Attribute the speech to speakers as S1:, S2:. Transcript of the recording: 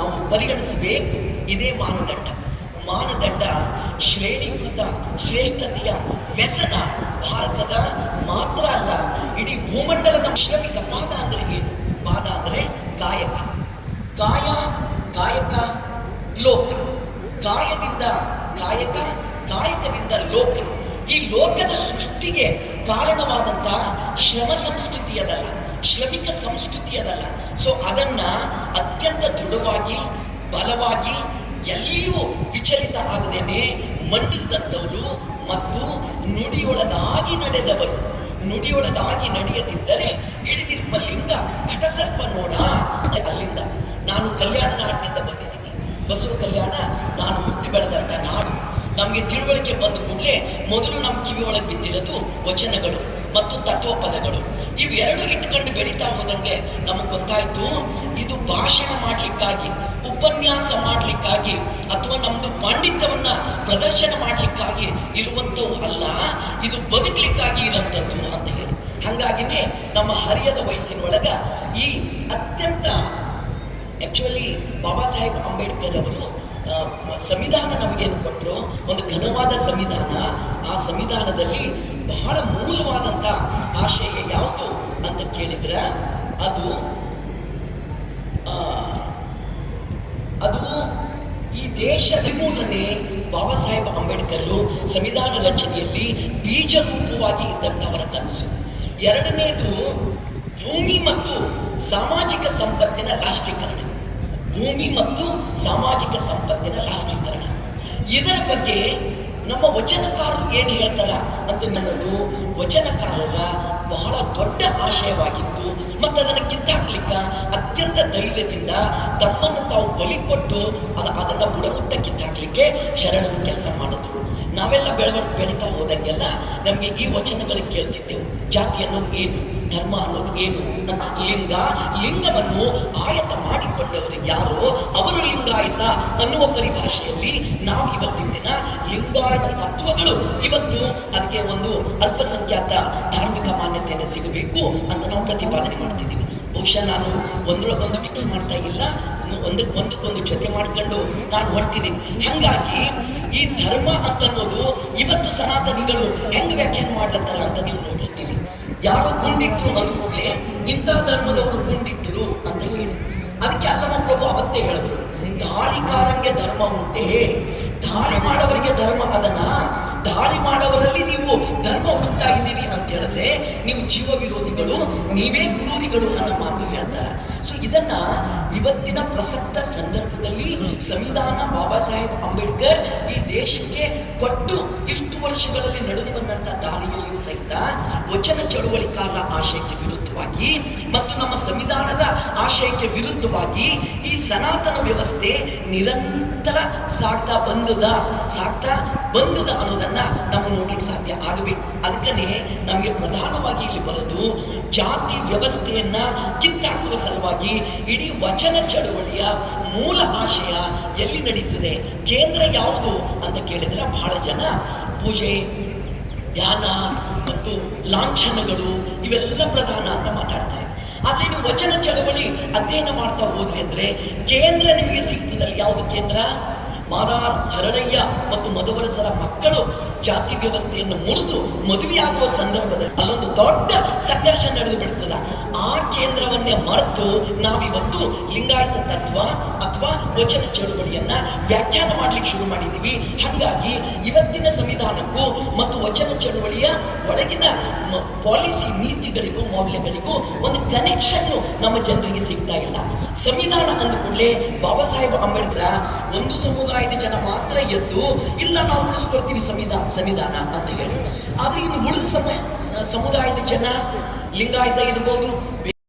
S1: ನಾವು ಪರಿಗಣಿಸಬೇಕು. ಇದೇ ಮಾನದಂಡ ಶ್ರೇಣೀಕೃತ ಶ್ರೇಷ್ಠತೆಯ ವ್ಯಸನ ಭಾರತದ ಮಾತ್ರ ಅಲ್ಲ, ಇಡೀ ಭೂಮಂಡಲದ ಶ್ರಮಿಕ. ಪಾದ ಅಂದರೆ ಏನು? ಪಾದ ಅಂದರೆ ಕಾಯಕ. ಕಾಯಕ ಲೋಕ. ಕಾಯದಿಂದ ಕಾಯಕ, ಕಾಯಕದಿಂದ ಲೋಕರು. ಈ ಲೋಕದ ಸೃಷ್ಟಿಗೆ ಕಾರಣವಾದಂಥ ಶ್ರಮ ಸಂಸ್ಕೃತಿಯದಲ್ಲ, ಶ್ರಮಿಕ ಸಂಸ್ಕೃತಿಯದಲ್ಲ. ಸೊ ಅದನ್ನ ಅತ್ಯಂತ ದೃಢವಾಗಿ, ಬಲವಾಗಿ, ಎಲ್ಲಿಯೂ ವಿಚಲಿತ ಆಗದೇನೆ ಮಂಡಿಸಿದಂಥವರು ಮತ್ತು ನುಡಿಯೊಳಗಾಗಿ ನಡೆದವರು. ನುಡಿಯೊಳಗಾಗಿ ನಡೆಯದಿದ್ದರೆ ಹಿಡಿದಿರುವ ಲಿಂಗ ಘಟಸರ್ಪ ನೋಡ. ಅಲ್ಲಿಂದ ನಾನು ಕಲ್ಯಾಣ ನಾಡಿನಿಂದ ಬಂದಿದ್ದೀನಿ. ಬಸವ ಕಲ್ಯಾಣ ನಾನು ಹುಟ್ಟಿ ಬೆಳೆದಂಥ ನಾಡು. ನಮಗೆ ತಿಳುವಳಿಕೆ ಬಂದ ಕೂಡಲೇ ಮೊದಲು ನಮ್ಮ ಕಿವಿ ಒಳಗೆ ಬಿದ್ದಿರೋದು ವಚನಗಳು ಮತ್ತು ತತ್ವಪದಗಳು. ಇವೆರಡು ಇಟ್ಕೊಂಡು ಬೆಳೀತಾ ಹೋದಂಗೆ ನಮಗೆ ಗೊತ್ತಾಯ್ತು, ಇದು ಭಾಷಣ ಮಾಡಲಿಕ್ಕಾಗಿ, ಉಪನ್ಯಾಸ ಮಾಡಲಿಕ್ಕಾಗಿ ಅಥವಾ ನಮ್ದು ಪಾಂಡಿತ್ಯವನ್ನ ಪ್ರದರ್ಶನ ಮಾಡಲಿಕ್ಕಾಗಿ ಇರುವಂಥವು ಅಲ್ಲ, ಇದು ಬದುಕಲಿಕ್ಕಾಗಿ ಇರುವಂಥದ್ದು ಅಂತ ಹೇಳಿ. ಹಾಗಾಗಿನೇ ನಮ್ಮ ಹರಿಯದ ವಯಸ್ಸಿನೊಳಗ ಈ ಅತ್ಯಂತ ಆಕ್ಚುಲಿ ಬಾಬಾ ಸಾಹೇಬ್ ಅಂಬೇಡ್ಕರ್ ಅವರು ಸಂವಿಧಾನ ನಮಗೇನು ಕೊಟ್ಟರು, ಒಂದು ಘನವಾದ ಸಂವಿಧಾನ. ಆ ಸಂವಿಧಾನದಲ್ಲಿ ಬಹಳ ಮೂಲವಾದಂಥ ಆಶಯ ಯಾವುದು ಅಂತ ಕೇಳಿದ್ರೆ ಅದು ಈ ದೇಶದ ಮೂಲನೇ ಬಾಬಾ ಸಾಹೇಬ್ ಅಂಬೇಡ್ಕರ್ ಸಂವಿಧಾನ ರಚನೆಯಲ್ಲಿ ಬೀಜ ರೂಪವಾಗಿ ಇದ್ದಂಥವರ ಕನಸು. ಎರಡನೇದು ಭೂಮಿ ಮತ್ತು ಸಾಮಾಜಿಕ ಸಂಪತ್ತಿನ ರಾಷ್ಟ್ರೀಕರಣ. ಭೂಮಿ ಮತ್ತು ಸಾಮಾಜಿಕ ಸಂಪತ್ತಿನ ರಾಷ್ಟ್ರೀಕರಣ. ಇದರ ಬಗ್ಗೆ ನಮ್ಮ ವಚನಕಾರರು ಏನು ಹೇಳ್ತಾರ ಅಂತ ನನ್ನದು ವಚನಕಾರರ ಬಹಳ ದೊಡ್ಡ ಆಶಯವಾಗಿತ್ತು. ಮತ್ತು ಅದನ್ನು ಕಿತ್ತಾಕ್ಲಿಕ್ಕ ಅತ್ಯಂತ ಧೈರ್ಯದಿಂದ ತಮ್ಮನ್ನು ತಾವು ಬಲಿ ಕೊಟ್ಟು ಅದನ್ನು ಬುಡಮುಟ್ಟ ಕಿತ್ತಾಕ್ಲಿಕ್ಕೆ ಶರಣರು ಕೆಲಸ ಮಾಡಿದ್ರು. ನಾವೆಲ್ಲ ಬೆಳೀತಾ ಹೋದಂಗೆಲ್ಲ ನಮಗೆ ಈ ವಚನಗಳು ಕೇಳ್ತಿದ್ದೆವು. ಜಾತಿ ಅನ್ನೋದು ಏನು, ಧರ್ಮ ಅನ್ನೋದು ಏನು ಅಂತ. ಲಿಂಗವನ್ನು ಆಯತ ಮಾಡಿಕೊಂಡವರು ಯಾರೋ ಅವರು ಲಿಂಗಾಯತ ಅನ್ನುವ ಪರಿಭಾಷೆಯಲ್ಲಿ ನಾವು ಇವತ್ತಿನ ದಿನ ಲಿಂಗಾಯತ ತತ್ವಗಳು ಇವತ್ತು ಅದಕ್ಕೆ ಒಂದು ಅಲ್ಪಸಂಖ್ಯಾತ ಧಾರ್ಮಿಕ ಮಾನ್ಯತೆಯನ್ನು ಸಿಗಬೇಕು ಅಂತ ನಾವು ಪ್ರತಿಪಾದನೆ ಮಾಡ್ತಿದ್ದೀವಿ. ಬಹುಶಃ ನಾನು ಒಂದೊಳಗೊಂದು ಮಿಕ್ಸ್ ಮಾಡ್ತಾ ಇಲ್ಲ, ಒಂದಕ್ಕೊಂದು ಜೊತೆ ಮಾಡ್ಕೊಂಡು ನಾನು ಹೊರಟಿದ್ದೀನಿ. ಹಾಗಾಗಿ ಈ ಧರ್ಮ ಅಂತನ್ನೋದು ಇವತ್ತು ಸನಾತನಿಗಳು ಹೆಂಗ್ ವ್ಯಾಖ್ಯಾನ ಮಾಡ್ಲತ್ತಾರ ಅಂತ ನೀವು ನೋಡಿರ್ತೀವಿ. ಯಾರೋ ಗುಂಡಿಟ್ರು ಅಂದ ಕೂಡಲೇ ಇಂಥ ಧರ್ಮದವರು ಗುಂಡಿಟ್ಟರು ಅಂತ ಹೇಳಿ. ಅದಕ್ಕೆ ಅಲ್ಲಮ್ಮ ಪ್ರಭು ಅವತ್ತೇ ಹೇಳಿದ್ರು, ದಾಳಿಕಾರಂಗೆ ಧರ್ಮ ಉಂಟೆ, ದಾಳಿ ಮಾಡೋವರಿಗೆ ಧರ್ಮ ಅದನ್ನ, ದಾಳಿ ಮಾಡೋವರಲ್ಲಿ ನೀವು ಧರ್ಮ ಹುಡುಕ್ತಾ ಇದ್ದೀರಿ ಅಂತ ಹೇಳಿದ್ರೆ ನೀವು ಜೀವ ವಿರೋಧಿಗಳು, ನೀವೇ ಕ್ರೂರಿಗಳು ಅನ್ನೋ ಮಾತು ಹೇಳ್ತಾರೆ. ಸೊ ಇದನ್ನ ಇವತ್ತಿನ ಪ್ರಸಕ್ತ ಸಂದರ್ಭದಲ್ಲಿ ಸಂವಿಧಾನ ಬಾಬಾ ಸಾಹೇಬ್ ಅಂಬೇಡ್ಕರ್ ಈ ದೇಶಕ್ಕೆ ಕೊಟ್ಟು ಇಷ್ಟು ವರ್ಷಗಳಲ್ಲಿ ನಡೆದು ಬಂದಂತ ದಾರಿಯಲ್ಲಿಯೂ ಸಹಿತ ವಚನ ಚಳುವಳಿಕಾರರ ಆಶಯಕ್ಕೆ ವಿರುದ್ಧವಾಗಿ ಮತ್ತು ನಮ್ಮ ಸಂವಿಧಾನದ ಆಶಯಕ್ಕೆ ವಿರುದ್ಧವಾಗಿ ಈ ಸನಾತನ ವ್ಯವಸ್ಥೆ ನಿರಂತರ ಸಾಗ್ತಾ ಬಂದದ ಅನ್ನೋದನ್ನ ನಾವು ನೋಡ್ಲಿಕ್ಕೆ ಸಾಧ್ಯ ಆಗಬೇಕು. ಅದಕ್ಕನೇ ನಮಗೆ ಪ್ರಧಾನವಾಗಿ ಇಲ್ಲಿ ಬರೋದು ಜಾತಿ ವ್ಯವಸ್ಥೆಯನ್ನ ಕಿತ್ತಾಕುವ ಸಲುವಾಗಿ ಇಡೀ ವಚನ ಚಳುವಳಿಯ ಮೂಲ ಆಶಯ ಎಲ್ಲಿ ನಡೀತದೆ, ಕೇಂದ್ರ ಯಾವುದು ಅಂತ ಕೇಳಿದ್ರೆ ಬಹಳ ಜನ ಪೂಜೆ, ಧ್ಯಾನ ಮತ್ತು ಲಾಂಛನಗಳು ಇವೆಲ್ಲ ಪ್ರಧಾನ ಅಂತ ಮಾತಾಡ್ತಾರೆ. ಆದ್ರೆ ನೀವು ವಚನ ಚಳವಳಿ ಅಧ್ಯಯನ ಮಾಡ್ತಾ ಹೋದ್ರಿ ಅಂದ್ರೆ ಕೇಂದ್ರ ನಿಮಗೆ ಸಿಗ್ತದಲ್ಲಿ. ಯಾವುದು ಕೇಂದ್ರ? ಮಾದಾರ್, ಹರಳಯ್ಯ ಮತ್ತು ಮಧುವರಸರ ಮಕ್ಕಳು ಜಾತಿ ವ್ಯವಸ್ಥೆಯನ್ನು ಮುರಿದು ಮದುವೆಯಾಗುವ ಸಂದರ್ಭದಲ್ಲಿ ಅಲ್ಲೊಂದು ದೊಡ್ಡ ಸಂಘರ್ಷ ನಡೆದು ಬಿಡ್ತದ. ಆ ಕೇಂದ್ರವನ್ನೇ ಮರೆತು ನಾವಿವತ್ತು ಲಿಂಗಾಯತ ತತ್ವ ಅಥವಾ ವಚನ ಚಳುವಳಿಯನ್ನ ವ್ಯಾಖ್ಯಾನ ಮಾಡ್ಲಿಕ್ಕೆ ಶುರು ಮಾಡಿದ್ದೀವಿ. ಹಾಗಾಗಿ ಇವತ್ತಿನ ಸಂವಿಧಾನಕ್ಕೂ ಮತ್ತು ವಚನ ಚಳುವಳಿಯ ಒಳಗಿನ ಪಾಲಿಸಿ ನೀತಿಗಳಿಗೂ ಮೌಲ್ಯಗಳಿಗೂ ಒಂದು ಕನೆಕ್ಷನ್ ನಮ್ಮ ಜನರಿಗೆ ಸಿಗ್ತಾ ಇಲ್ಲ. ಸಂವಿಧಾನ ಅಂದ ಕೂಡಲೇ ಬಾಬಾ ಸಾಹೇಬ್ ಅಂಬೇಡ್ಕರ್ ಒಂದು ಸಮುದಾಯದ ಜನ ಮಾತ್ರ ಎದ್ದು ಇಲ್ಲ ನಾವು ಉಳಿಸ್ಕೊಳ್ತೀವಿ ಸಂವಿಧಾನ ಅಂತ ಹೇಳಿ. ಆದ್ರೆ ಇನ್ನು ಉಳಿದ ಸಮುದಾಯದ ಜನ ಲಿಂಗಾಯತ ಇರ್ಬೋದು,